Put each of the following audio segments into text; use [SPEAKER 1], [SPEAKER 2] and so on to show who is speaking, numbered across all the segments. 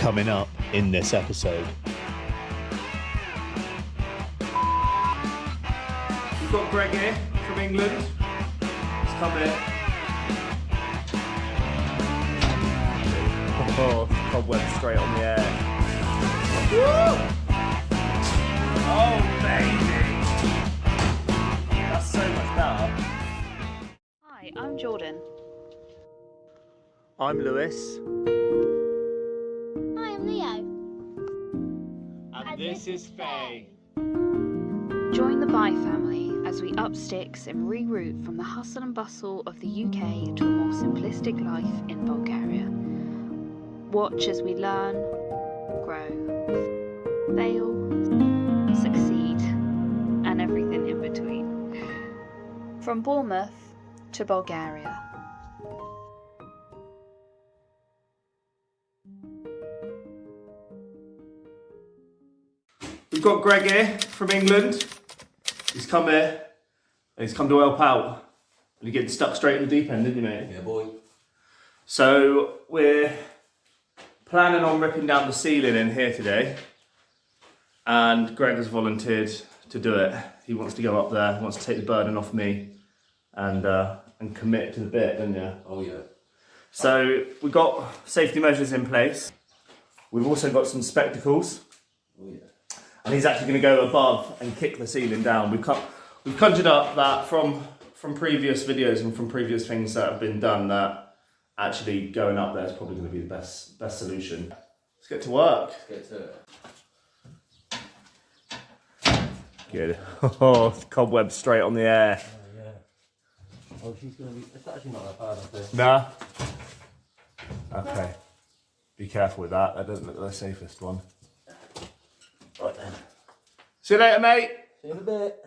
[SPEAKER 1] coming up in this episode.
[SPEAKER 2] We've got Greg here from England. He's come here. Oh, cobweb straight on the air. Woo! Oh, baby! That's so much better.
[SPEAKER 3] Hi, I'm Jordan.
[SPEAKER 2] I'm Lewis.
[SPEAKER 4] Hi, I'm Leo.
[SPEAKER 2] And this is Faye.
[SPEAKER 3] Join the Bye family as we up sticks and reroute from the hustle and bustle of the UK to a more simplistic life in Bulgaria. Watch as we learn, grow, fail, succeed, and everything in between. From Bournemouth to Bulgaria.
[SPEAKER 2] We've got Greg here from England. He's come here. He's come to help out. And you're getting stuck straight in the deep end, didn't you, mate?
[SPEAKER 5] Yeah, boy.
[SPEAKER 2] So we're planning on ripping down the ceiling in here today. And Greg has volunteered to do it. He wants to go up there, he wants to take the burden off me and commit to the bit, doesn't you?
[SPEAKER 5] Oh, yeah.
[SPEAKER 2] So we've got safety measures in place. We've also got some spectacles.
[SPEAKER 5] Oh, yeah.
[SPEAKER 2] And he's actually going to go above and kick the ceiling down. We've conjured up that from previous videos and from previous things that have been done that actually going up there is probably going to be the best solution. Let's get to work.
[SPEAKER 5] Let's get to it.
[SPEAKER 2] Good. Oh, cobweb straight on the air.
[SPEAKER 5] Oh, yeah. Oh, she's going to be... It's actually not that bad, I think.
[SPEAKER 2] Nah. Okay. Be careful with that. That doesn't look the safest one.
[SPEAKER 5] Right then.
[SPEAKER 2] See you later, mate.
[SPEAKER 5] See you in a bit.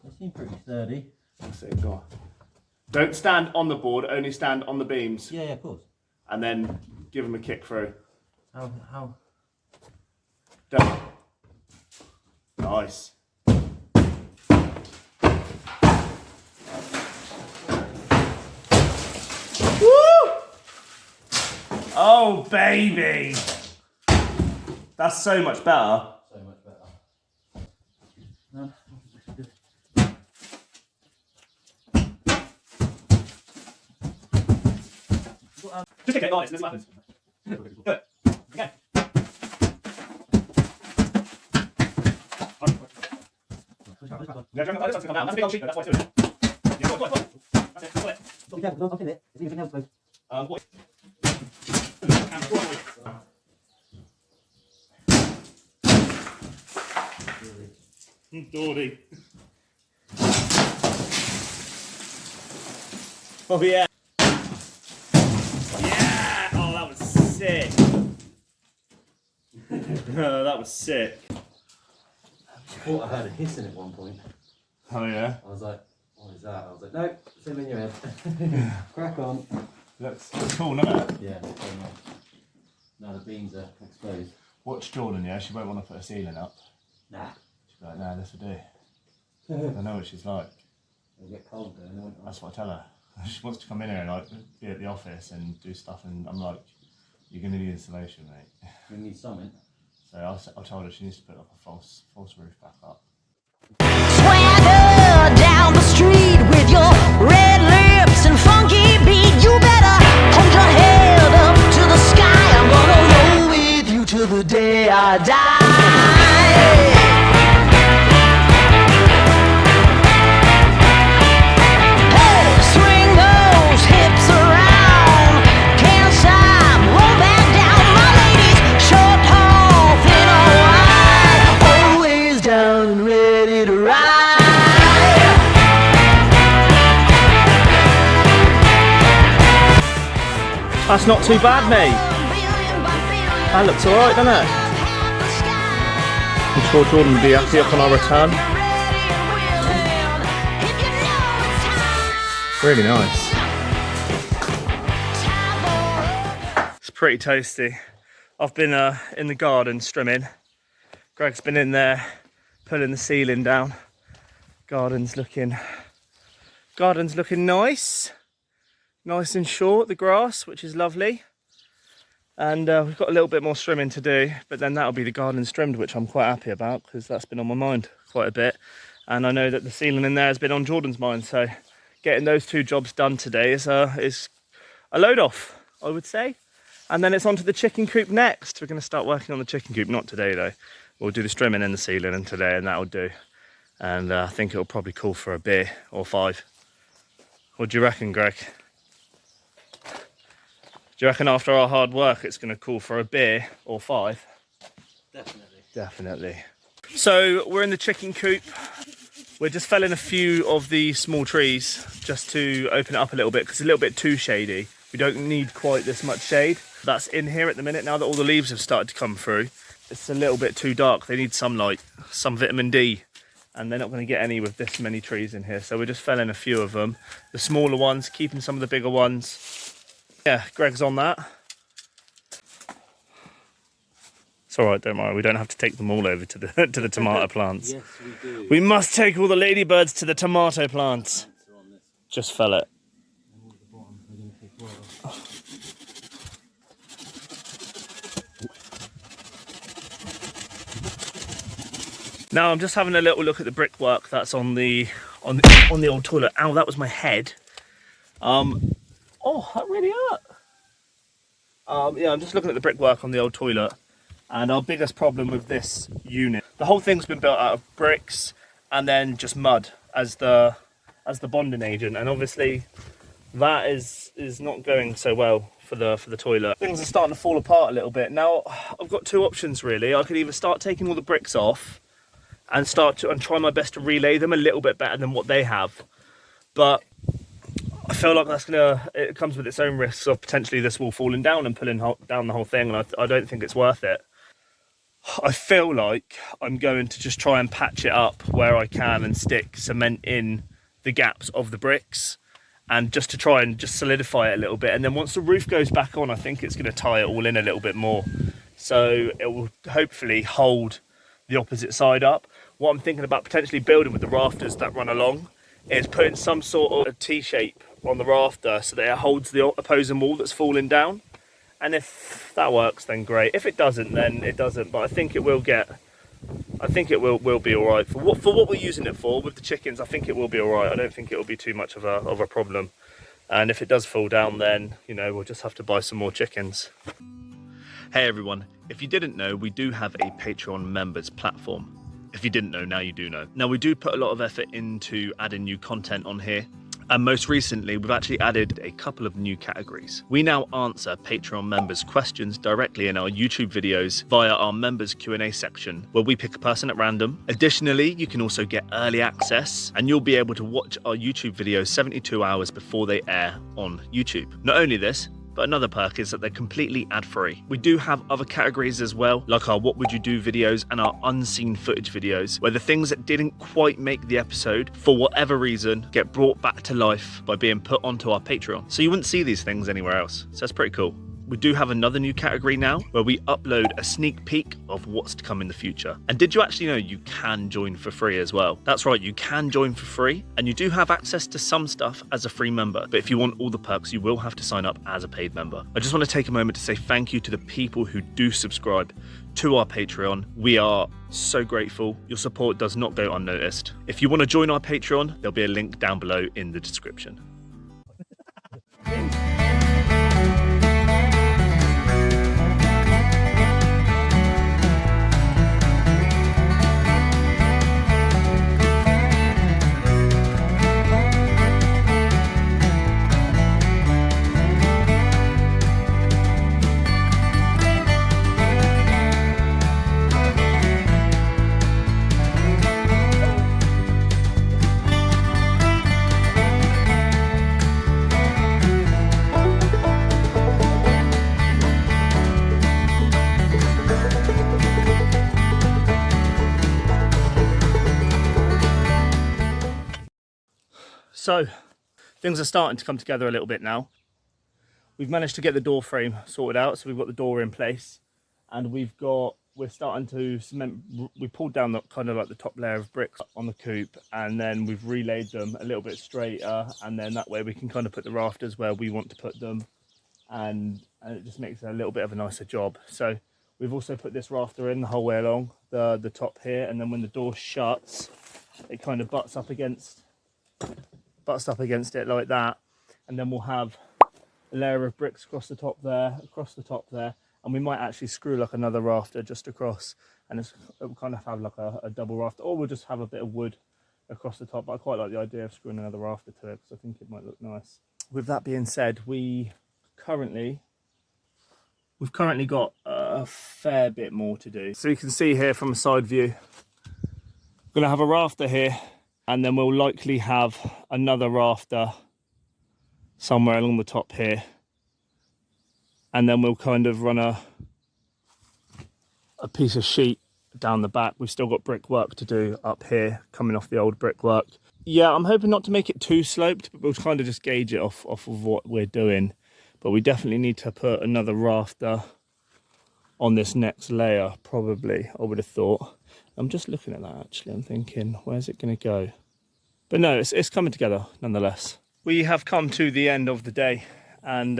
[SPEAKER 5] They seem pretty sturdy.
[SPEAKER 2] That's it, go on. Don't stand on the board, only stand on the beams.
[SPEAKER 5] Yeah, of course.
[SPEAKER 2] And then give them a kick through.
[SPEAKER 5] How?
[SPEAKER 2] Done. Nice. Woo! Oh, baby. That's so much better.
[SPEAKER 5] So much better. No, this is good.
[SPEAKER 2] Just take it, guys, this happens. Do it. Again. Yeah, this has to come down. That's a big old sheet, though, that's why it's doing it. Yeah, go on. That's it, got it.
[SPEAKER 5] Be careful, don't hit it. Is anything else, folks?
[SPEAKER 2] What? Dawdy. Oh yeah. Yeah! Oh, that was sick. Oh, that was sick.
[SPEAKER 5] I thought I heard a hissing at one point.
[SPEAKER 2] Oh yeah?
[SPEAKER 5] I was like, what is that? I was like, no, it's him in your head. Crack on.
[SPEAKER 2] Looks cool, doesn't it?
[SPEAKER 5] Yeah, it's very nice. Now the beams are exposed.
[SPEAKER 2] Watch Jordan, yeah? She won't want to put a ceiling up.
[SPEAKER 5] Nah.
[SPEAKER 2] She'll be like, nah, this will do. I know what she's like.
[SPEAKER 5] It'll get cold there, won't it?
[SPEAKER 2] That's what I tell her. She wants to come in here and like be at the office and do stuff, and I'm like, you're going to need insulation, mate.
[SPEAKER 5] We need something.
[SPEAKER 2] So I told her she needs to put like a false roof back up.
[SPEAKER 6] Swagger down the street with your red lips and funky beat. You better hold your head up to the sky. I'm gonna roll with you till the day I die. Hey, swing those hips around. Can't stop, roll back down. My ladies, short, tall, thin or wide, always down and ready to ride.
[SPEAKER 2] That's not too bad, mate. That looks alright, doesn't it? I'm sure Jordan will be happy upon our return. Really nice. It's pretty toasty. I've been in the garden strimming. Greg's been in there pulling the ceiling down. Garden's looking nice. Nice and short, the grass, which is lovely. And we've got a little bit more strimming to do, but then that'll be the garden trimmed, which I'm quite happy about because that's been on my mind quite a bit. And I know that the ceiling in there has been on Jordan's mind, so getting those 2 jobs done today is a load off, I would say. And then it's on to the chicken coop next. We're going to start working on the chicken coop, not today though. We'll do the strimming in the ceiling and today, and that'll do. And I think it'll probably call for a beer or 5. What do you reckon, Greg? Do you reckon after our hard work it's going to call for a beer or 5?
[SPEAKER 5] Definitely.
[SPEAKER 2] Definitely. So we're in the chicken coop. We're just felling a few of the small trees just to open it up a little bit because it's a little bit too shady. We don't need quite this much shade. That's in here at the minute now that all the leaves have started to come through. It's a little bit too dark. They need some light, some vitamin D, and they're not going to get any with this many trees in here. So we're just felling a few of them. The smaller ones, keeping some of the bigger ones. Yeah, Greg's on that. It's all right, don't worry. We don't have to take them all over to the tomato plants.
[SPEAKER 5] Yes, we do.
[SPEAKER 2] We must take all the ladybirds to the tomato plants. Just fell it. Now I'm just having a little look at the brickwork that's on the old toilet. Ow, that was my head. Oh, that really hurt. Yeah, I'm just looking at the brickwork on the old toilet, and our biggest problem with this unit, the whole thing's been built out of bricks and then just mud as the bonding agent, and obviously that is not going so well for the toilet. Things are starting to fall apart a little bit. Now I've got 2 options really. I could either start taking all the bricks off and try my best to relay them a little bit better than what they have, but I feel like it comes with its own risks of potentially this wall falling down and pulling down the whole thing, and I don't think it's worth it. I feel like I'm going to just try and patch it up where I can and stick cement in the gaps of the bricks, and just to try and just solidify it a little bit. And then once the roof goes back on, I think it's going to tie it all in a little bit more. So it will hopefully hold the opposite side up. What I'm thinking about potentially building with the rafters that run along is putting some sort of a T-shape on the rafter so that it holds the opposing wall that's falling down. And if that works, then great. If it doesn't, then it doesn't. But I think it will be all right for what we're using it for with the chickens. I think it will be all right. I don't think it will be too much of a problem. And if it does fall down, then we'll just have to buy some more chickens. Hey everyone, if you didn't know, we do have a Patreon members platform. If you didn't know, now you do know. Now we do put a lot of effort into adding new content on here. And most recently, we've actually added a couple of new categories. We now answer Patreon members' questions directly in our YouTube videos via our members Q&A section, where we pick a person at random. Additionally, you can also get early access, and you'll be able to watch our YouTube videos 72 hours before they air on YouTube. Not only this, but another perk is that they're completely ad-free. We do have other categories as well, like our What Would You Do videos and our unseen footage videos, where the things that didn't quite make the episode, for whatever reason, get brought back to life by being put onto our Patreon. So you wouldn't see these things anywhere else. So that's pretty cool. We do have another new category now where we upload a sneak peek of what's to come in the future. And did you actually know you can join for free as well? That's right, you can join for free, and you do have access to some stuff as a free member. But if you want all the perks, you will have to sign up as a paid member. I just want to take a moment to say thank you to the people who do subscribe to our Patreon. We are so grateful. Your support does not go unnoticed. If you want to join our Patreon, there'll be a link down below in the description. So things are starting to come together a little bit now. We've managed to get the door frame sorted out, so we've got the door in place, and we're starting to cement. We pulled down the kind of like the top layer of bricks on the coop, and then we've relayed them a little bit straighter, and then that way we can kind of put the rafters where we want to put them. and it just makes it a little bit of a nicer job. So we've also put this rafter in the whole way along the top here, and then when the door shuts, it kind of butts up against it like that, and then we'll have a layer of bricks across the top there, and we might actually screw like another rafter just across, and it'll kind of have like a double rafter, or we'll just have a bit of wood across the top. But I quite like the idea of screwing another rafter to it because I think it might look nice. With that being said, we've currently got a fair bit more to do. So you can see here from a side view, we're gonna have a rafter here, and then we'll likely have another rafter somewhere along the top here, and then we'll kind of run a piece of sheet down the back. We've still got brickwork to do up here, coming off the old brickwork. Yeah, I'm hoping not to make it too sloped, but we'll kind of just gauge it off of what we're doing. But we definitely need to put another rafter on this next layer, probably, I would have thought. I'm just looking at that actually, I'm thinking, where's it going to go? But no, it's coming together nonetheless. We have come to the end of the day, and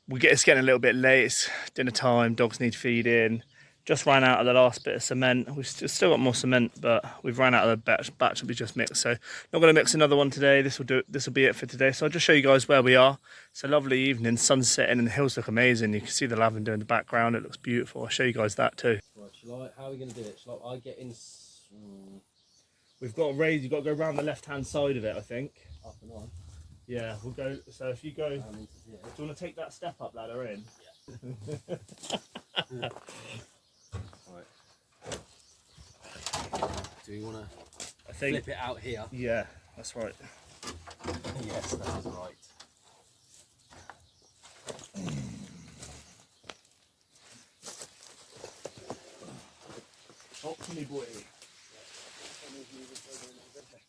[SPEAKER 2] it's getting a little bit late. It's dinner time, dogs need feeding. Just ran out of the last bit of cement. We've still got more cement, but we've ran out of the batch that we just mixed. So not going to mix another one today. This will be it for today. So I'll just show you guys where we are. It's a lovely evening, sun's setting, and the hills look amazing. You can see the lavender in the background. It looks beautiful. I'll show you guys that too.
[SPEAKER 5] Right, how are we going to do it? Shall I get in?
[SPEAKER 2] We've got a raise. You've got to go around the left-hand side of it, I think.
[SPEAKER 5] Up and on.
[SPEAKER 2] Yeah, we'll go. So if you go, do
[SPEAKER 5] Into
[SPEAKER 2] you want to take that step up ladder in?
[SPEAKER 5] Yeah. Right. Do we want to flip it out here?
[SPEAKER 2] Yeah, that's right.
[SPEAKER 5] Yes, that is right.
[SPEAKER 2] Talk to me, boy.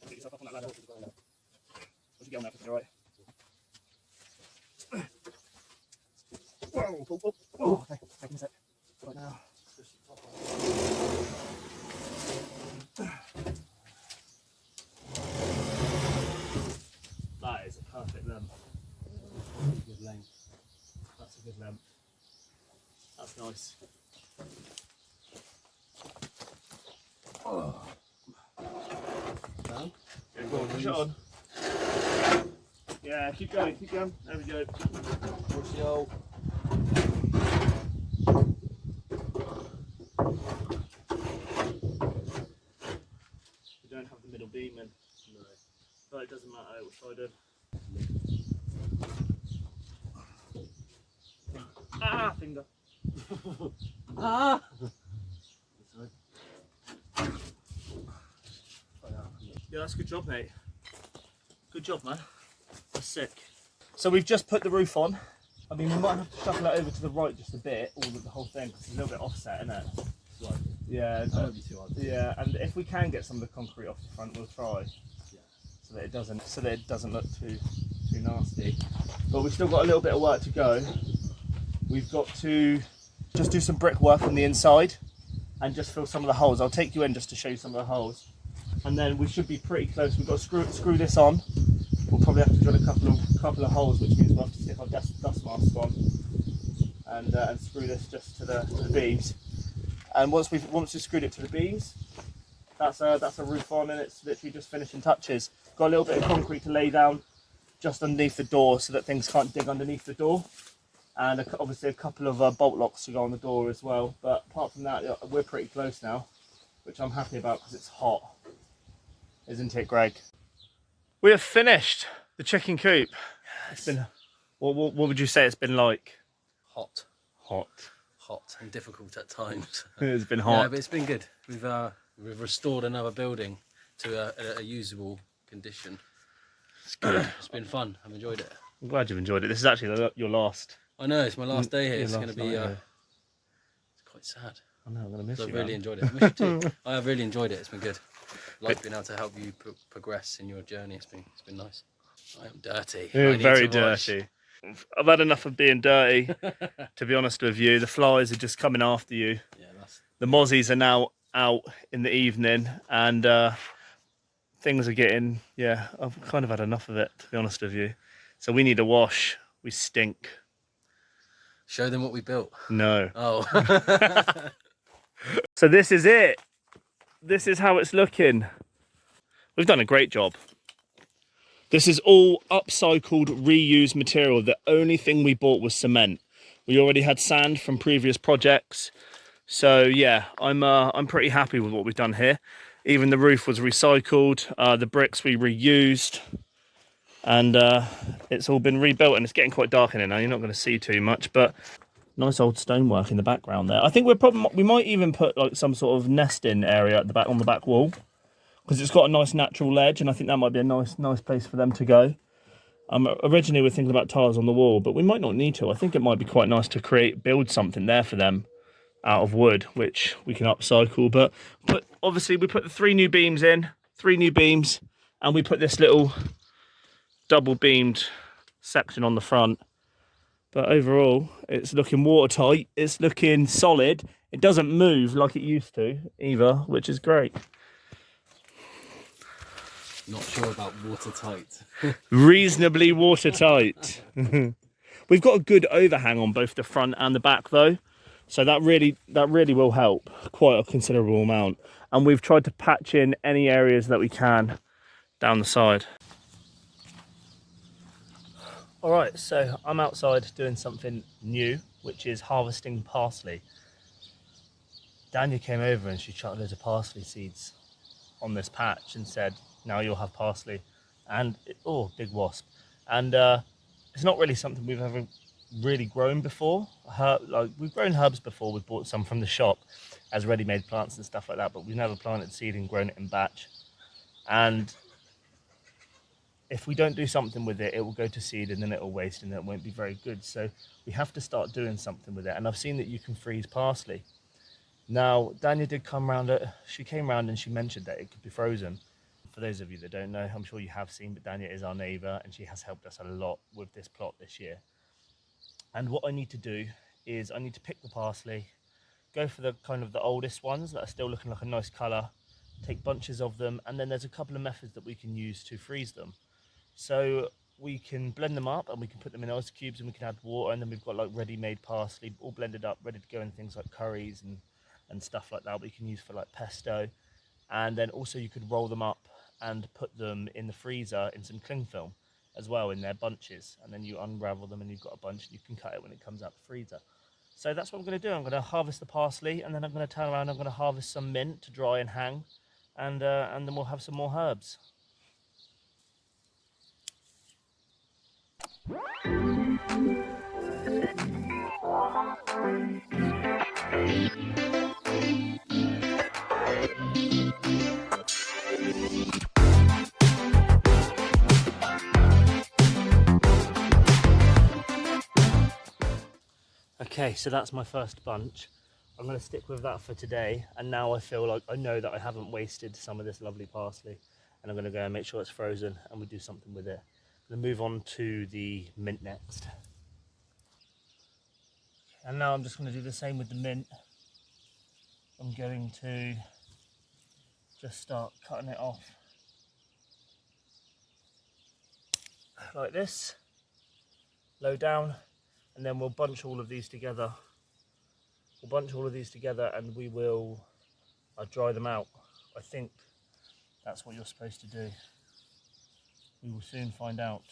[SPEAKER 2] Get yourself up on that ladder. Once you get on that, you're right. Whoa, whoa, whoa, whoa. Okay, taking a sec. Right now. That is a perfect length.
[SPEAKER 5] Good length.
[SPEAKER 2] That's a good length. That's nice. Oh.
[SPEAKER 5] Down?
[SPEAKER 2] Yeah, go on, push it on. Yeah, keep going, keep going. There we go.
[SPEAKER 5] Push the hole.
[SPEAKER 2] We don't have the middle beam in. No. But it doesn't matter, we'll try to. Ah, finger.
[SPEAKER 5] Ah!
[SPEAKER 2] Yeah, that's a good job, mate. Good job, man. That's sick. So we've just put the roof on. I mean, we might have to shuffle it over to the right just a bit, all of the whole thing, because it's a little bit offset, isn't it?
[SPEAKER 5] Right.
[SPEAKER 2] Yeah,
[SPEAKER 5] That won't be too hard.
[SPEAKER 2] yeah, and if we can get some of the concrete off the front, we'll try.
[SPEAKER 5] Yeah.
[SPEAKER 2] So that it doesn't look too nasty. But we've still got a little bit of work to go. We've got to just do some brickwork on the inside and just fill some of the holes. I'll take you in just to show you some of the holes. And then we should be pretty close. We've got to screw this on. We'll probably have to drill a couple of holes, which means we'll have to stick our dust mask on and screw this just to the beams. And once we've screwed it to the beams, that's a roof on, and it's literally just finishing touches. Got a little bit of concrete to lay down just underneath the door so that things can't dig underneath the door, and obviously a couple of bolt locks to go on the door as well. But apart from that, we're pretty close now, which I'm happy about because it's hot. Isn't it, Greg? We have finished the chicken coop. It's been, what would you say it's been like?
[SPEAKER 5] Hot.
[SPEAKER 2] Hot.
[SPEAKER 5] Hot and difficult at times.
[SPEAKER 2] It's been hot.
[SPEAKER 5] Yeah, but it's been good. We've restored another building to a usable condition.
[SPEAKER 2] It's good.
[SPEAKER 5] It's been fun. I've enjoyed it.
[SPEAKER 2] I'm glad you've enjoyed it. This is actually your last.
[SPEAKER 5] I know, it's my last day here.
[SPEAKER 2] Your
[SPEAKER 5] It's going to
[SPEAKER 2] last
[SPEAKER 5] be
[SPEAKER 2] night here.
[SPEAKER 5] it's quite sad.
[SPEAKER 2] I know, I'm going to miss
[SPEAKER 5] So
[SPEAKER 2] you,
[SPEAKER 5] I've really
[SPEAKER 2] man.
[SPEAKER 5] enjoyed it. I miss you too. I have really enjoyed it. It's been good. Like being able to help you progress in your journey. It's been nice. I am dirty.
[SPEAKER 2] You're
[SPEAKER 5] I need
[SPEAKER 2] very
[SPEAKER 5] to wash.
[SPEAKER 2] dirty. I've had enough of being dirty, to be honest with you. The flies are just coming after you.
[SPEAKER 5] Yeah, that's
[SPEAKER 2] The mozzies are now out in the evening, and things are getting, I've kind of had enough of it, to be honest with you. So we need a wash. We stink.
[SPEAKER 5] Show them what we built.
[SPEAKER 2] No.
[SPEAKER 5] Oh.
[SPEAKER 2] So this is it. This is how it's looking. We've done a great job. This is all upcycled, reused material. The only thing we bought was cement. We already had sand from previous projects. So yeah, I'm pretty happy with what we've done here. Even the roof was recycled, the bricks we reused, and it's all been rebuilt, and it's getting quite dark in here now. You're not going to see too much, but nice old stonework in the background there. I think we might even put like some sort of nesting area at the back on the back wall, because it's got a nice natural ledge, and I think that might be a nice place for them to go. Originally we were thinking about tiles on the wall, but we might not need to. I think it might be quite nice to build something there for them out of wood, which we can upcycle. But obviously we put the 3 new beams in, 3 new beams, and we put this little double beamed section on the front. But overall, it's looking watertight, it's looking solid. It doesn't move like it used to either, which is great.
[SPEAKER 5] Not sure about watertight.
[SPEAKER 2] Reasonably watertight. We've got a good overhang on both the front and the back though, so that really will help quite a considerable amount. And we've tried to patch in any areas that we can down the side. All right, so I'm outside doing something new, which is harvesting parsley. Dania came over and she chucked loads of parsley seeds on this patch and said, now you'll have parsley. And oh, big wasp. And it's not really something we've ever really grown before. Like, we've grown herbs before. We've bought some from the shop as ready-made plants and stuff like that, but we've never planted seed and grown it in batch. And if we don't do something with it, it will go to seed and then it will waste and it won't be very good. So we have to start doing something with it. And I've seen that you can freeze parsley. Now, Dania did come round, she came round and she mentioned that it could be frozen. For those of you that don't know, I'm sure you have seen, but Dania is our neighbour and she has helped us a lot with this plot this year. And what I need to do is I need to pick the parsley, go for the kind of the oldest ones that are still looking like a nice colour, take bunches of them, and then there's a couple of methods that we can use to freeze them. So we can blend them up and we can put them in ice cubes and we can add water, and then we've got like ready-made parsley all blended up, ready to go in things like curries and stuff like that we can use for like pesto. And then also you could roll them up and put them in the freezer in some cling film as well in their bunches, and then you unravel them and you've got a bunch and you can cut it when it comes out the freezer. So that's what I'm going to do. I'm going to harvest the parsley and then I'm going to turn around, I'm going to harvest some mint to dry and hang, and then we'll have some more herbs. Okay, so that's my first bunch. I'm going to stick with that for today, and now I feel like I know that I haven't wasted some of this lovely parsley, and I'm going to go and make sure it's frozen and we do something with it. I'm going to move on to the mint next. And now I'm just going to do the same with the mint. I'm going to just start cutting it off like this, low down, and then we'll bunch all of these together. We'll bunch all of these together and we will dry them out. I think that's what you're supposed to do. We will soon find out.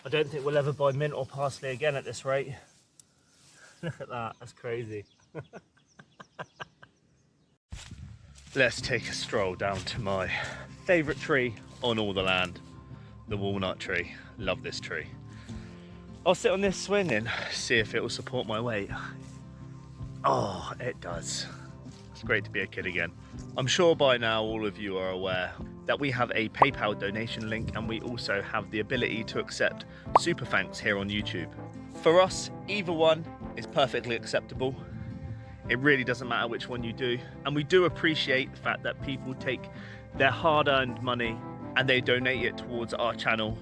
[SPEAKER 2] I don't think we'll ever buy mint or parsley again at this rate. Look at that, that's crazy. Let's take a stroll down to my favourite tree on all the land, the walnut tree. Love this tree. I'll sit on this swing and see if it will support my weight. Oh, it does. It's great to be a kid again. I'm sure by now all of you are aware that we have a PayPal donation link, and we also have the ability to accept super thanks here on YouTube. For us, either one is perfectly acceptable. It really doesn't matter which one you do, and we do appreciate the fact that people take their hard-earned money and they donate it towards our channel.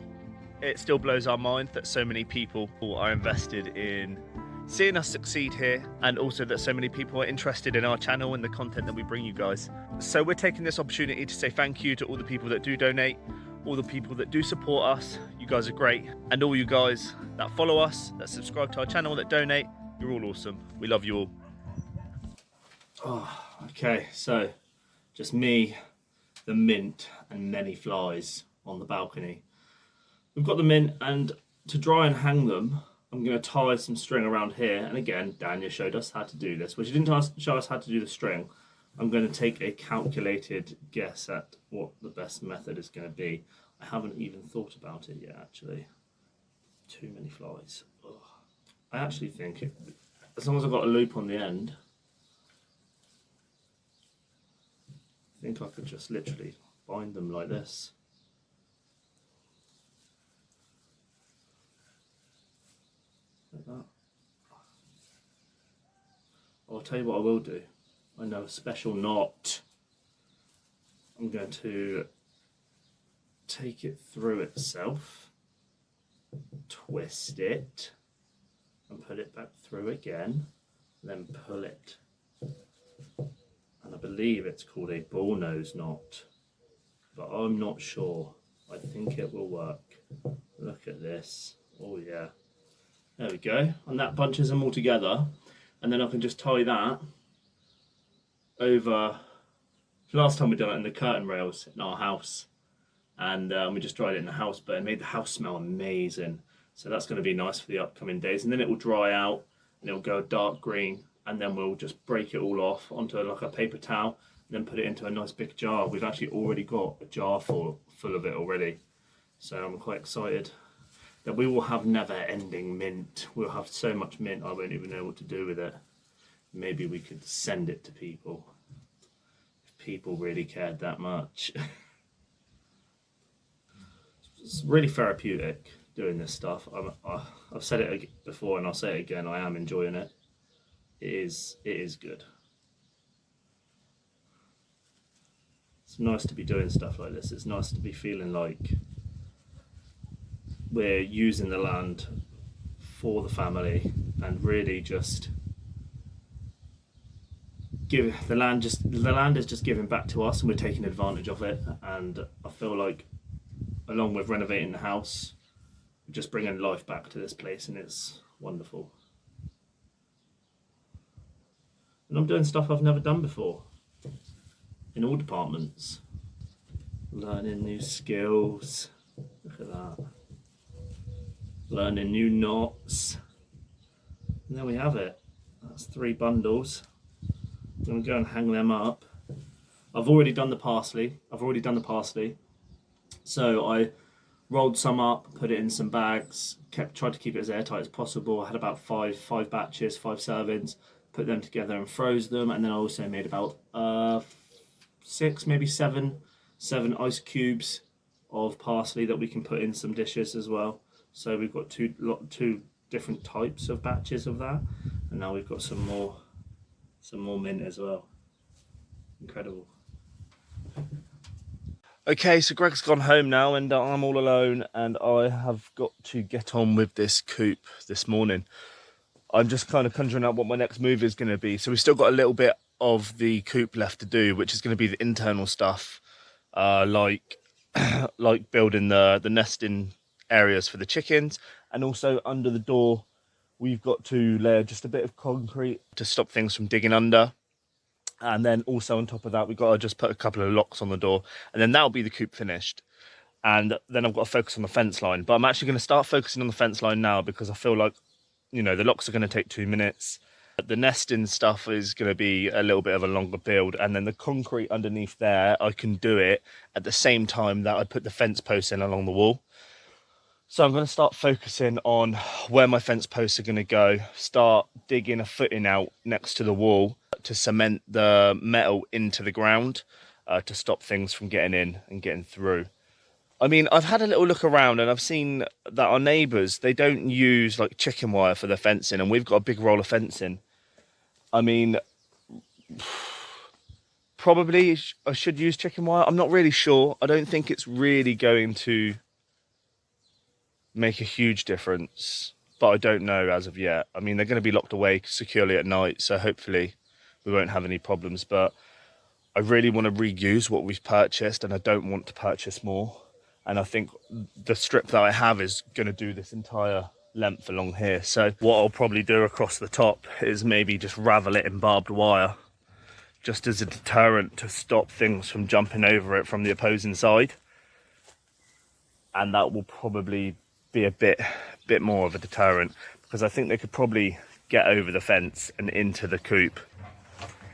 [SPEAKER 2] It still blows our mind that so many people are invested in seeing us succeed here, and also that so many people are interested in our channel and the content that we bring you guys. So we're taking this opportunity to say thank you to all the people that do donate, all the people that do support us. You guys are great, and all you guys that follow us, that subscribe to our channel, that donate, you're all awesome. We love you all. Oh, okay, so just me, the mint, and many flies on the balcony. We've got the mint, and to dry and hang them, I'm going to tie some string around here. And again, Dania showed us how to do this, but she didn't show us how to do the string. I'm going to take a calculated guess at what the best method is going to be. I haven't even thought about it yet, actually. Too many flies. Ugh. I actually think, as long as I've got a loop on the end, I think I could just literally bind them like this. Like that. I'll tell you what I will do. I know a special knot. I'm going to take it through itself, twist it, and put it back through again, then pull it. And I believe it's called a bullnose knot, but I'm not sure. I think it will work. Look at this. Oh yeah. There we go. And that bunches them all together. And then I can just tie that over. Last time we done it in the curtain rails in our house. And we just dried it in the house, but it made the house smell amazing. So that's going to be nice for the upcoming days. And then it will dry out and it will go dark green. And then we'll just break it all off onto like a paper towel and then put it into a nice big jar. We've actually already got a jar full of it already. So I'm quite excited that we will have never-ending mint. We'll have so much mint I won't even know what to do with it. Maybe we could send it to people if people really cared that much. It's really therapeutic doing this stuff. I've said it before and I'll say it again. I am enjoying it. It is good. It's nice to be doing stuff like this. It's nice to be feeling like we're using the land for the family and really just give the land is just giving back to us and we're taking advantage of it. And I feel like along with renovating the house, we're just bringing life back to this place, and it's wonderful. And I'm doing stuff I've never done before in all departments. Learning new skills. Look at that. Learning new knots. And there we have it. That's 3 bundles. I'm going to go and hang them up. I've already done the parsley. So I rolled some up, put it in some bags, tried to keep it as airtight as possible. I had about 5 batches, 5 servings. Put them together and froze them, and then I also made about 6, maybe 7 ice cubes of parsley that we can put in some dishes as well. So we've got two different types of batches of that, and now we've got some more mint as well. Incredible. Okay, so Greg's gone home now, and I'm all alone, and I have got to get on with this coop this morning. I'm just kind of conjuring up what my next move is going to be. So we've still got a little bit of the coop left to do, which is going to be the internal stuff, like building the nesting areas for the chickens. And also under the door, we've got to layer just a bit of concrete to stop things from digging under. And then also on top of that, we've got to just put a couple of locks on the door, and then that'll be the coop finished. And then I've got to focus on the fence line. But I'm actually going to start focusing on the fence line now, because I feel like, you know, the locks are going to take 2 minutes. The nesting stuff is going to be a little bit of a longer build. And then the concrete underneath there, I can do it at the same time that I put the fence posts in along the wall. So I'm going to start focusing on where my fence posts are going to go, start digging a footing out next to the wall to cement the metal into the ground to stop things from getting in and getting through. I mean, I've had a little look around and I've seen that our neighbours, they don't use like chicken wire for their fencing, and we've got a big roll of fencing. I mean, probably I should use chicken wire. I'm not really sure. I don't think it's really going to make a huge difference. but I don't know as of yet. I mean, they're going to be locked away securely at night, so hopefully we won't have any problems, but I really want to reuse what we've purchased, and I don't want to purchase more. And I think the strip that I have is going to do this entire length along here. So what I'll probably do across the top is maybe just ravel it in barbed wire, just as a deterrent to stop things from jumping over it from the opposing side. And that will probably be a bit more of a deterrent, because I think they could probably get over the fence and into the coop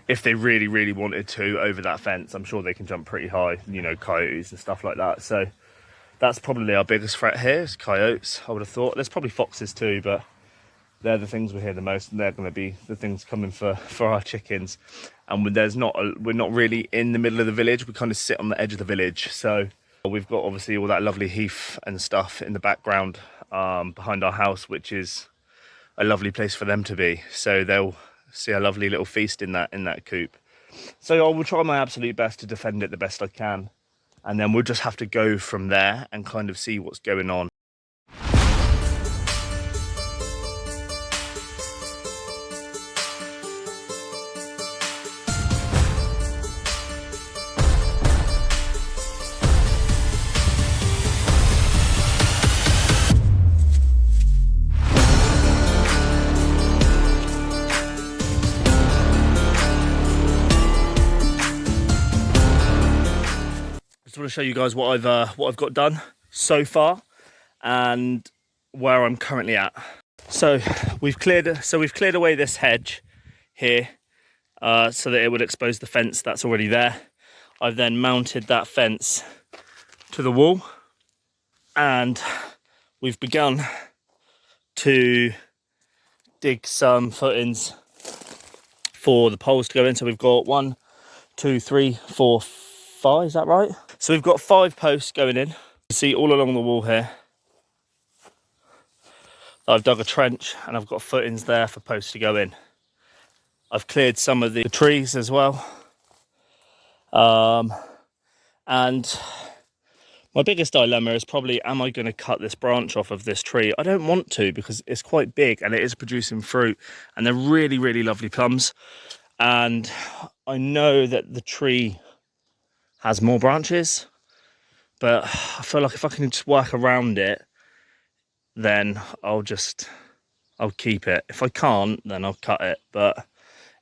[SPEAKER 2] if they really wanted to. Over that fence, I'm sure they can jump pretty high, you know, coyotes and stuff like that. So that's probably our biggest threat here, is coyotes, I would have thought. There's probably foxes too, but they're the things we hear the most, and they're going to be the things coming for our chickens. And we're not really in the middle of the village. We kind of sit on the edge of the village. So we've got obviously all that lovely heath and stuff in the background behind our house, which is a lovely place for them to be. So they'll see a lovely little feast in that coop. So I will try my absolute best to defend it the best I can. And then we'll just have to go from there and kind of see what's going on. I want to show you guys what I've got done so far and where I'm currently at. So we've cleared away this hedge here so that it would expose the fence that's already there. I've then mounted that fence to the wall, and we've begun to dig some footings for the poles to go in. So we've got 1, 2, 3, 4, 5, is that right? So we've got 5 posts going in. You see all along the wall here, I've dug a trench and I've got footings there for posts to go in. I've cleared some of the trees as well. And my biggest dilemma is probably, am I going to cut this branch off of this tree? I don't want to, because it's quite big and it is producing fruit, and they're really lovely plums. And I know that the tree has more branches, but I feel like if I can just work around it, then I'll keep it. If I can't, then I'll cut it. But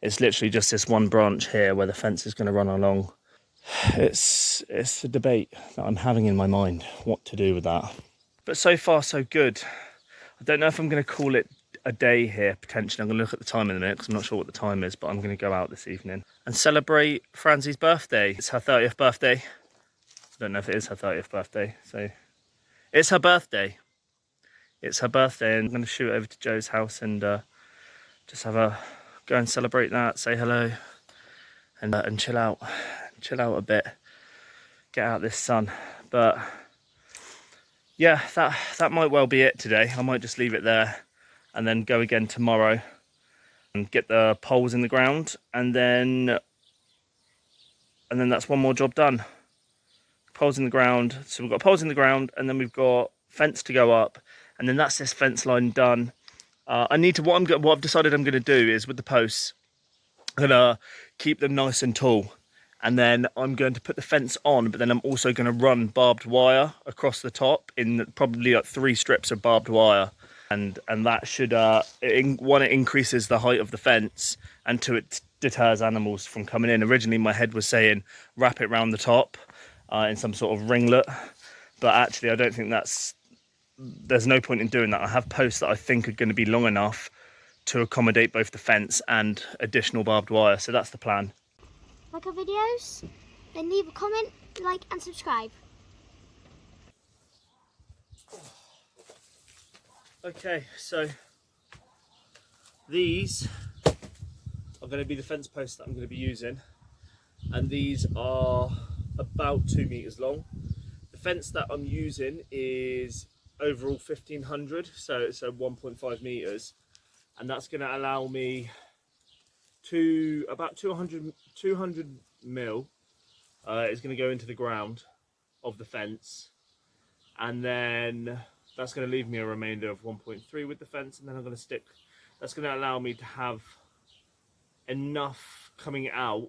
[SPEAKER 2] it's literally just this one branch here where the fence is going to run along. It's a debate that I'm having in my mind, what to do with that. But so far so good. I don't know if I'm going to call it a day here, potentially. I'm going to look at the time in a minute, because I'm not sure what the time is, but I'm going to go out this evening and celebrate Franzi's birthday. It's her 30th birthday. I don't know if it is her 30th birthday, so it's her birthday. It's her birthday, and I'm going to shoot over to Joe's house and just go and celebrate that, say hello, and chill out a bit, get out this sun. But yeah, that might well be it today. I might just leave it there and then go again tomorrow and get the poles in the ground, and then that's one more job done. Poles in the ground. So we've got poles in the ground, and then we've got fence to go up, and then that's this fence line done. What I've decided I'm going to do is, with the posts, I'm going to keep them nice and tall, and then I'm going to put the fence on, but then I'm also going to run barbed wire across the top in probably like 3 strips of barbed wire. And that should, one, it increases the height of the fence, and 2, it deters animals from coming in. Originally, my head was saying wrap it round the top in some sort of ringlet, but actually I don't think there's no point in doing that. I have posts that I think are going to be long enough to accommodate both the fence and additional barbed wire, so that's the plan.
[SPEAKER 4] Like our videos, then leave a comment, like and subscribe.
[SPEAKER 2] Okay, so these are going to be the fence posts that I'm going to be using, and these are about 2 meters long. The fence that I'm using is overall 1500, so 1.5 meters, and that's going to allow me to about 200 mil is going to go into the ground of the fence, and then that's going to leave me a remainder of 1.3 with the fence, and then I'm going to stick, that's going to allow me to have enough coming out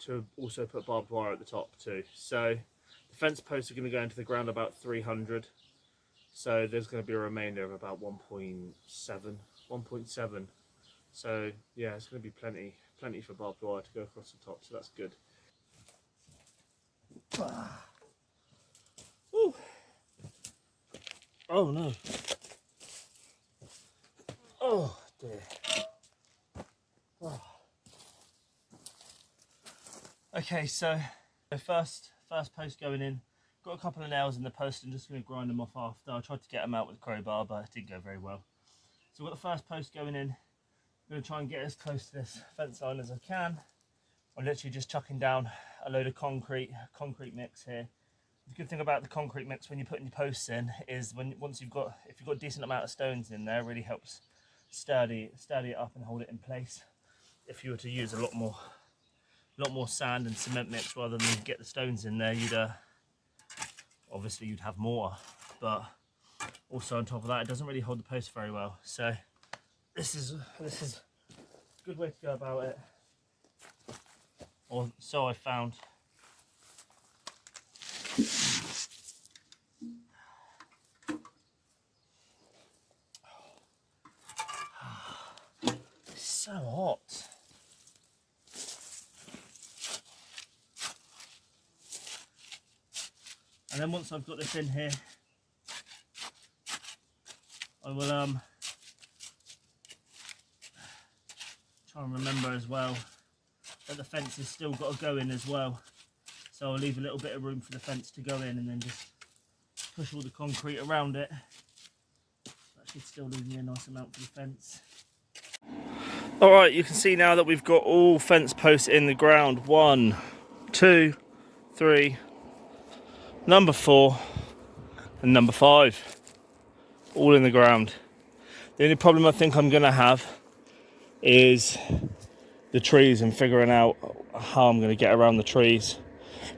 [SPEAKER 2] to also put barbed wire at the top too. So the fence posts are going to go into the ground about 300, so there's going to be a remainder of about 1.7. So yeah, it's going to be plenty for barbed wire to go across the top, so that's good. Ooh. Oh no. Oh dear. Oh. Okay, so the first post going in, got a couple of nails in the post and just going to grind them off after. I tried to get them out with a crowbar, but it didn't go very well. So we've got the first post going in. I'm going to try and get as close to this fence line as I can. I'm literally just chucking down a load of concrete mix here. The good thing about the concrete mix when you're putting your posts in is if you've got a decent amount of stones in there, it really helps sturdy it up and hold it in place. If you were to use a lot more sand and cement mix rather than get the stones in there, you'd obviously you'd have more, but also on top of that, it doesn't really hold the post very well. So this is a good way to go about it, or so I found. It's so hot. And then once I've got this in here, I will try and remember as well that the fence has still got to go in as well. So I'll leave a little bit of room for the fence to go in and then just push all the concrete around it. That should still leave me a nice amount for the fence. Alright, you can see now that we've got all fence posts in the ground. 1, 2, 3, number 4 and number 5. All in the ground. The only problem I think I'm going to have is the trees and figuring out how I'm going to get around the trees.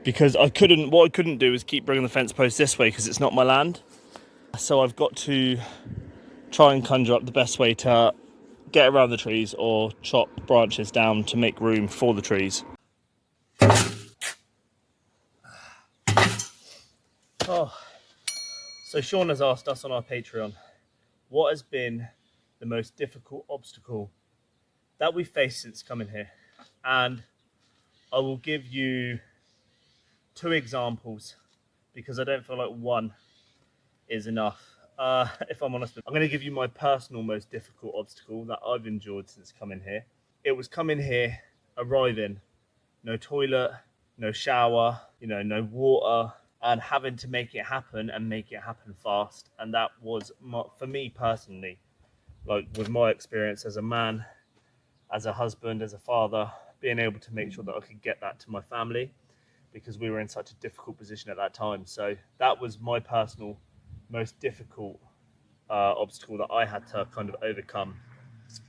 [SPEAKER 2] Because what I couldn't do is keep bringing the fence post this way because it's not my land. So I've got to try and conjure up the best way to get around the trees or chop branches down to make room for the trees. Oh, so Sean has asked us on our Patreon, what has been the most difficult obstacle that we've faced since coming here? And I will give you 2 examples because I don't feel like one is enough. If I'm honest, I'm going to give you my personal most difficult obstacle that I've endured since coming here. It was coming here, arriving, no toilet, no shower, no water, and having to make it happen and make it happen fast. And that was, for me personally, like with my experience as a man, as a husband, as a father, being able to make sure that I could get that to my family because we were in such a difficult position at that time. So that was my personal most difficult obstacle that I had to kind of overcome,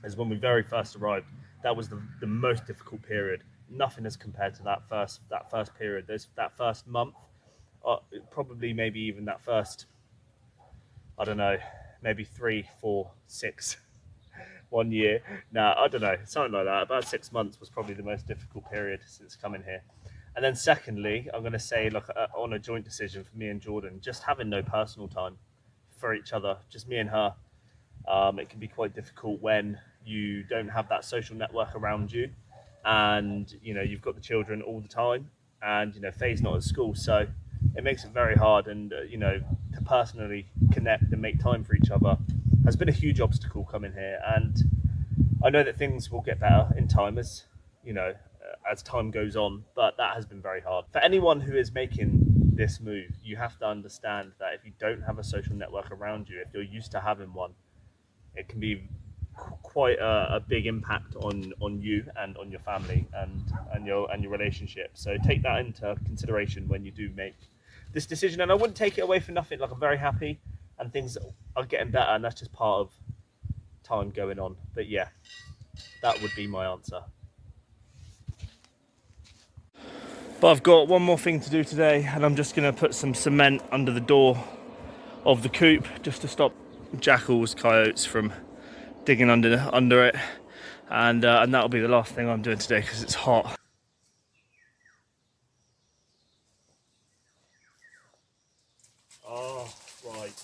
[SPEAKER 2] is when we very first arrived. That was the most difficult period. Nothing as compared to that first period. That first month, probably maybe even that first, I don't know, maybe 3, 4, 6, 1 year. No, I don't know, something like that. About 6 months was probably the most difficult period since coming here. And then secondly, I'm going to say, like, on a joint decision for me and Jordan, just having no personal time for each other, just me and her. It can be quite difficult when you don't have that social network around you, and you've got the children all the time, and Faye's not at school, so it makes it very hard. And to personally connect and make time for each other has been a huge obstacle coming here. And I know that things will get better in time as time goes on, but that has been very hard. For anyone who is making this move, you have to understand that if you don't have a social network around you, if you're used to having one, it can be quite a big impact on you and on your family and your relationship. So take that into consideration when you do make this decision. And I wouldn't take it away for nothing. Like, I'm very happy and things are getting better, and that's just part of time going on. But yeah, that would be my answer. But I've got one more thing to do today, and I'm just going to put some cement under the door of the coop just to stop jackals, coyotes from digging under it, and that'll be the last thing I'm doing today because it's hot. Oh, right.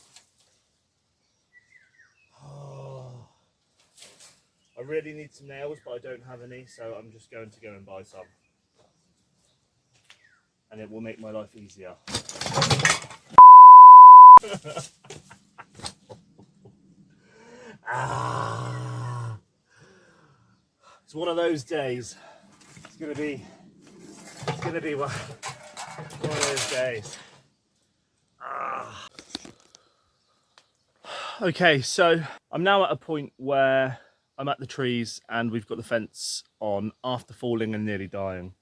[SPEAKER 2] Oh. I really need some nails, but I don't have any, so I'm just going to go and buy some. And it will make my life easier. It's one of those days. It's gonna be one of those days. Okay, so I'm now at a point where I'm at the trees and we've got the fence on after falling and nearly dying.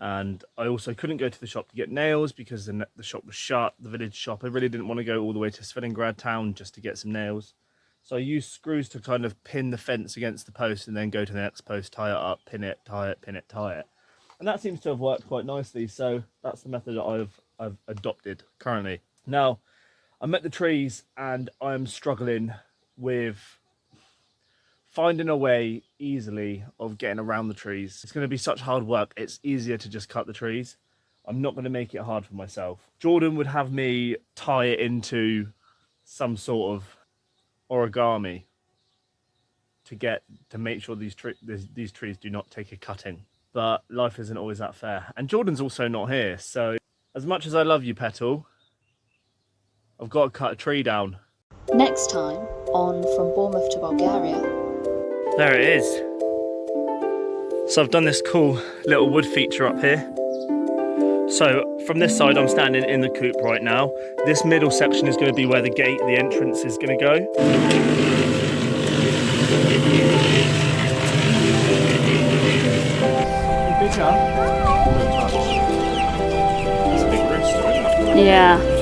[SPEAKER 2] And I also couldn't go to the shop to get nails because the shop was shut, the village shop. I really didn't want to go all the way to Svelingrad town just to get some nails. So I used screws to kind of pin the fence against the post and then go to the next post, tie it up, pin it, tie it, pin it, tie it. And that seems to have worked quite nicely. So that's the method that I've adopted currently. Now, I'm at the trees and I'm struggling with finding a way easily of getting around the trees. It's going to be such hard work. It's easier to just cut the trees. I'm not going to make it hard for myself. Jordan would have me tie it into some sort of origami to make sure these trees do not take a cutting. But life isn't always that fair. And Jordan's also not here. So as much as I love you, Petal, I've got to cut a tree down.
[SPEAKER 3] Next time on From Bournemouth to Bulgaria.
[SPEAKER 2] There it is. So I've done this cool little wood feature up here. So from this side, I'm standing in the coop right now. This middle section is going to be where the gate, the entrance is going to go.
[SPEAKER 3] Yeah.